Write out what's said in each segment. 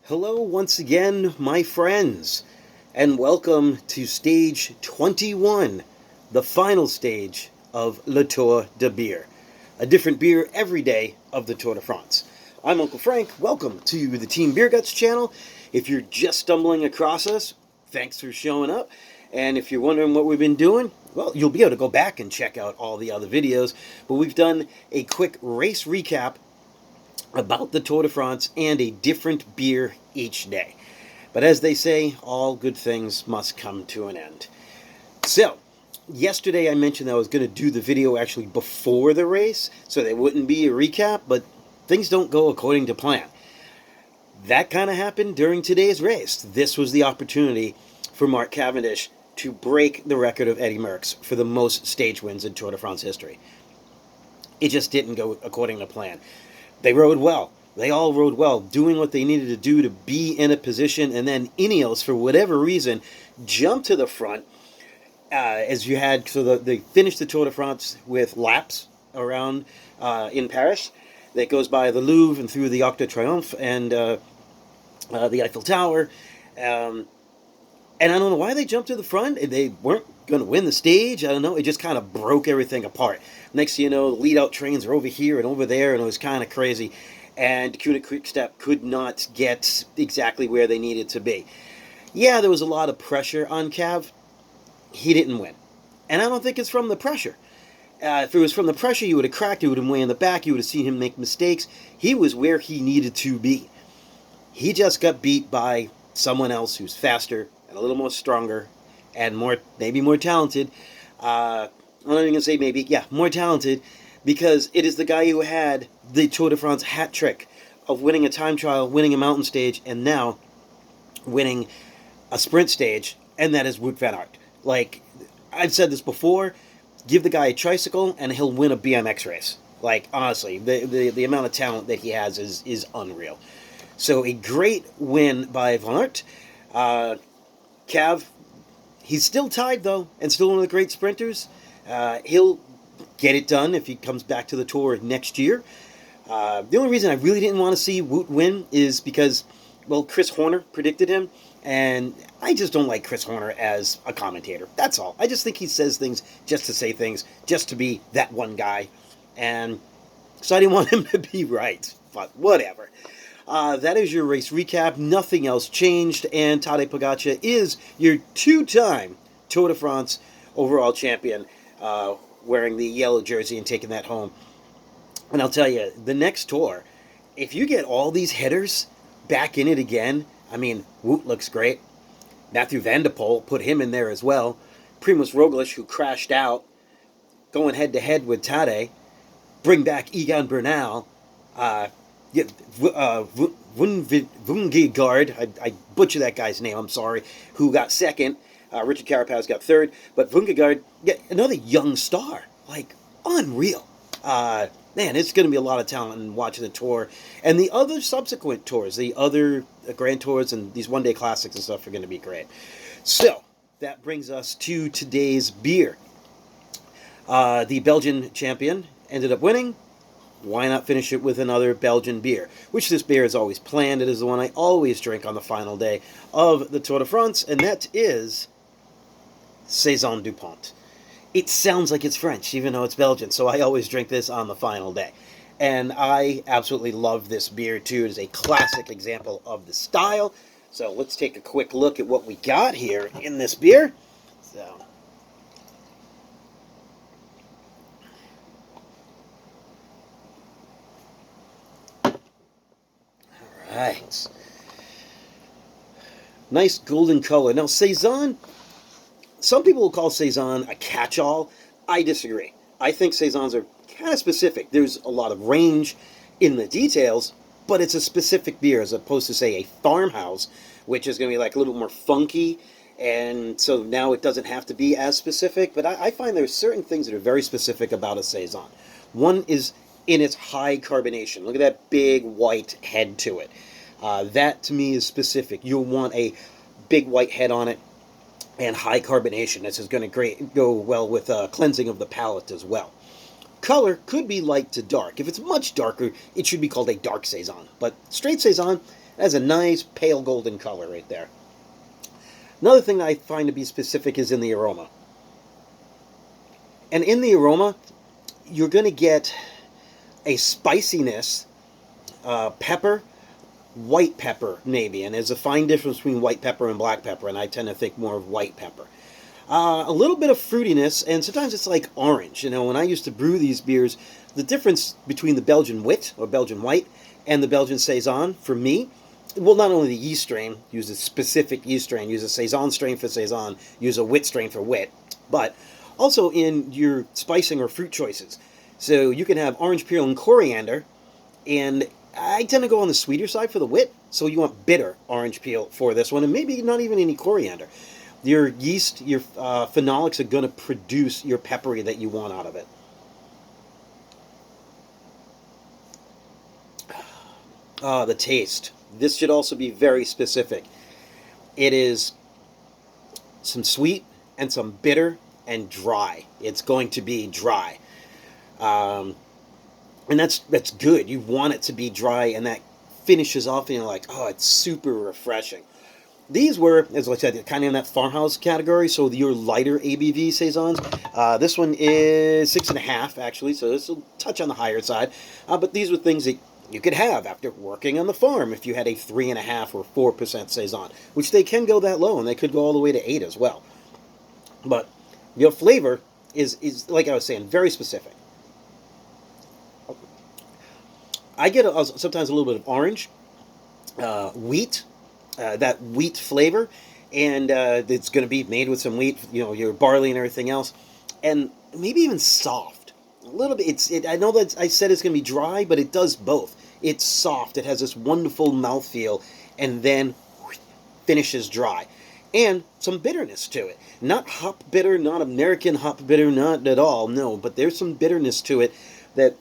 Hello once again, my friends, and welcome to stage 21, the final stage of Le Tour de Beer. A different beer every day of the Tour de France. I'm Uncle Frank. Welcome to the Team Beer Guts channel. If you're just stumbling across us, thanks for showing up. And if you're wondering what we've been doing, well, you'll be able to go back and check out all the other videos. But we've done a quick race recap about the Tour de France and a different beer each day. But as they say, all good things must come to an end. So, yesterday I mentioned that I was going to do the video actually before the race, so there wouldn't be a recap, but things don't go according to plan. That kind of happened during today's race. This was the opportunity for Mark Cavendish to break the record of Eddie Merckx for the most stage wins in Tour de France history. It just didn't go according to plan. They rode well. They all rode well, doing what they needed to do to be in a position, and then Ineos, for whatever reason, jumped to the front as you had, so they finished the Tour de France with laps around in Paris that goes by the Louvre and through the Arc de Triomphe and the Eiffel Tower. And I don't know why they jumped to the front. They weren't going to win the stage. I don't know. It just kind of broke everything apart. Next thing you know, the lead-out trains are over here and over there, and it was kind of crazy. And Kuna Quick-Step could not get exactly where they needed to be. Yeah, there was a lot of pressure on Cav. He didn't win. And I don't think it's from the pressure. If it was from the pressure, you would have cracked. You would have been way in the back. You would have seen him make mistakes. He was where he needed to be. He just got beat by someone else who's faster and a little more stronger and maybe more talented. I'm not even going to say maybe. Yeah, more talented, because it is the guy who had the Tour de France hat trick of winning a time trial, winning a mountain stage, and now winning a sprint stage, and that is Wout van Aert. Like, I've said this before, give the guy a tricycle and he'll win a BMX race. Like, honestly, the amount of talent that he has is unreal. So a great win by Van Aert. Cav, he's still tied, though, and still one of the great sprinters. He'll get it done if he comes back to the Tour next year. The only reason I really didn't want to see Wout win is because, well, Chris Horner predicted him, and I just don't like Chris Horner as a commentator. That's all. I just think he says things just to say things, just to be that one guy, and so I didn't want him to be right, but whatever. That is your race recap. Nothing else changed, and Tadej Pogačar is your two-time Tour de France overall champion, wearing the yellow jersey and taking that home. And I'll tell you, the next Tour, if you get all these headers back in it again, I mean, Wout looks great. Mathieu van der Poel, put him in there as well. Primož Roglič, who crashed out, going head-to-head with Tadej. Bring back Egan Bernal. Vingegaard, I butcher that guy's name, I'm sorry, who got second. Richard Carapaz got third. But Vingegaard, another young star. Like, unreal. Man, it's going to be a lot of talent in watching the Tour. And the other subsequent tours, the other Grand Tours and these one-day classics and stuff are going to be great. So, that brings us to today's beer. The Belgian champion ended up winning. Why not finish it with another Belgian beer? Which this beer is always planned. It is the one I always drink on the final day of the Tour de France, and that is Saison Dupont. It sounds like it's French, even though it's Belgian, so I always drink this on the final day. And I absolutely love this beer, too. It is a classic example of the style. So let's take a quick look at what we got here in this beer. So, right. Nice golden color. Now, Saison, some people will call Saison a catch-all. I disagree. I think Saisons are kind of specific. There's a lot of range in the details, but it's a specific beer as opposed to, say, a farmhouse, which is going to be like a little more funky, and so now it doesn't have to be as specific. But I find there's certain things that are very specific about a Saison. One is in its high carbonation. Look at that big white head to it. That, to me, is specific. You'll want a big white head on it and high carbonation. This is going to go well with cleansing of the palate as well. Color could be light to dark. If it's much darker, it should be called a dark Saison. But straight Saison, That's a nice pale golden color right there. Another thing that I find to be specific is in the aroma. And in the aroma, you're going to get a spiciness, pepper, white pepper maybe, and there's a fine difference between white pepper and black pepper, and I tend to think more of white pepper. A little bit of fruitiness, and sometimes it's like orange. You know, when I used to brew these beers, the difference between the Belgian Wit, or Belgian White, and the Belgian Saison, for me, well, not only the yeast strain, use a specific yeast strain, use a Saison strain for Saison, use a Wit strain for Wit, but also in your spicing or fruit choices. So you can have orange peel and coriander, and I tend to go on the sweeter side for the Wit, so you want bitter orange peel for this one, and maybe not even any coriander. Your yeast, your phenolics are going to produce your peppery that you want out of it. The taste. This should also be very specific. It is some sweet and some bitter and dry. It's going to be dry. And that's good. You want it to be dry, and that finishes off, and you're like, oh, it's super refreshing. These were, as I said, kind of in that farmhouse category, so your lighter ABV Saisons. This one is 6.5, actually, so it's a touch on the higher side. But these were things that you could have after working on the farm if you had a 3.5 or 4% Saison, which they can go that low, and they could go all the way to 8 as well. But your flavor is like I was saying, very specific. I get sometimes a little bit of orange, wheat, that wheat flavor, and it's going to be made with some wheat, you know, your barley and everything else, and maybe even soft. A little bit. I know that I said it's going to be dry, but it does both. It's soft. It has this wonderful mouthfeel, and then finishes dry. And some bitterness to it. Not hop bitter, not American hop bitter, not at all, no. But there's some bitterness to it that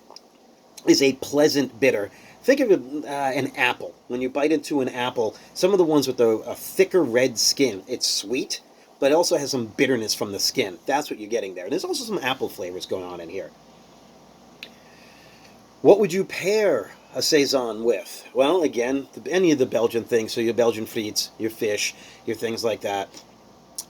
is a pleasant bitter. Think of an apple. When you bite into an apple, some of the ones with a thicker red skin, it's sweet, but it also has some bitterness from the skin. That's what you're getting there. There's also some apple flavors going on in here. What would you pair a Saison with? Well, again, any of the Belgian things, so your Belgian frites, your fish, your things like that.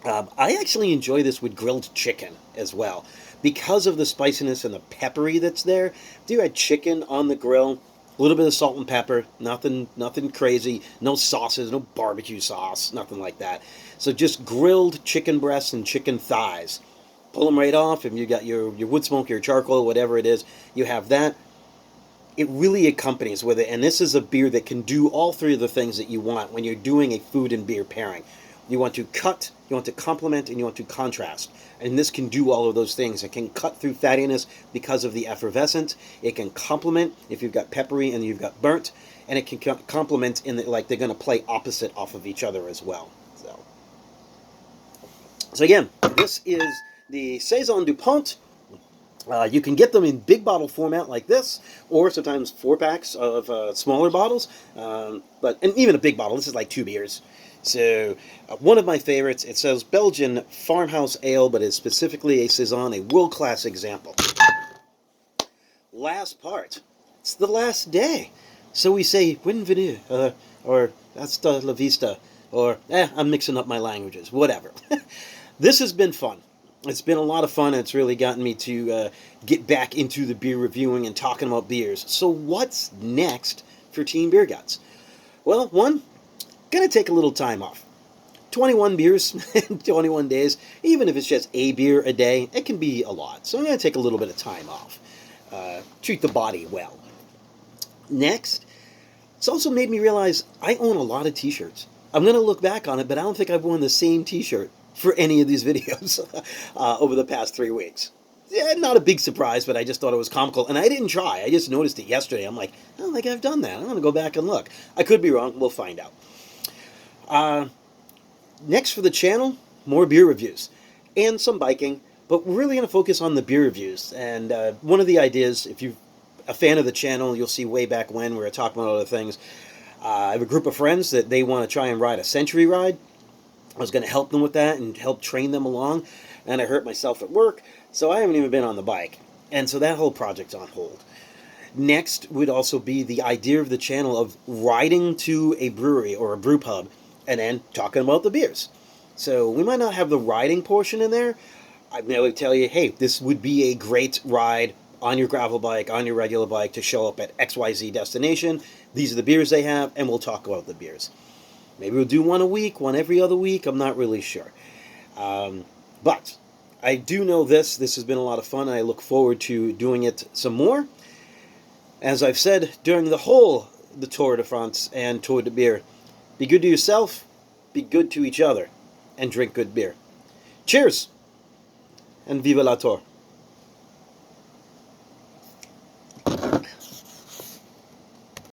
I actually enjoy this with grilled chicken as well. Because of the spiciness and the peppery that's there, if you had chicken on the grill, a little bit of salt and pepper, nothing crazy, no sauces, no barbecue sauce, nothing like that. So just grilled chicken breasts and chicken thighs. Pull them right off, and you got your wood smoke, your charcoal, whatever it is, you have that. It really accompanies with it, and this is a beer that can do all three of the things that you want when you're doing a food and beer pairing. You want to cut, you want to complement, and you want to contrast. And this can do all of those things. It can cut through fattiness because of the effervescence. It can complement if you've got peppery and you've got burnt. And it can complement in that, like, they're going to play opposite off of each other as well. So again, this is the Saison du Pont. You can get them in big bottle format like this, or sometimes 4-packs of smaller bottles. And even a big bottle, this is like 2 beers. So, one of my favorites, it says Belgian farmhouse ale, but it's specifically a Saison, a world-class example. Last part. It's the last day. So we say, bienvenue, or hasta la vista, or, I'm mixing up my languages, whatever. This has been fun. It's been a lot of fun, and it's really gotten me to get back into the beer reviewing and talking about beers. So what's next for Team Beer Guts? Well, one, gonna take a little time off. 21 beers in 21 days, even if it's just a beer a day, it can be a lot. So I'm gonna take a little bit of time off. Treat the body well. Next, it's also made me realize I own a lot of t-shirts. I'm gonna look back on it, but I don't think I've worn the same t-shirt for any of these videos over the past 3 weeks. Yeah, not a big surprise, but I just thought it was comical, and I didn't try. I just noticed it yesterday. I'm like, I don't think I've done that. I'm going to go back and look. I could be wrong. We'll find out. Next for the channel, more beer reviews and some biking, but we're really going to focus on the beer reviews. And one of the ideas, if you're a fan of the channel, you'll see way back when we were talking about other things. I have a group of friends that they want to try and ride a Century ride. I was going to help them with that and help train them along, and I hurt myself at work, so I haven't even been on the bike. And so that whole project's on hold. Next would also be the idea of the channel of riding to a brewery or a brew pub and then talking about the beers. So we might not have the riding portion in there. I would tell you, hey, this would be a great ride on your gravel bike, on your regular bike, to show up at XYZ destination. These are the beers they have, and we'll talk about the beers. Maybe we'll do one a week, one every other week. I'm not really sure. But I do know this. This has been a lot of fun, and I look forward to doing it some more. As I've said during the Tour de France and Tour de Beer, be good to yourself, be good to each other, and drink good beer. Cheers, and vive la Tour.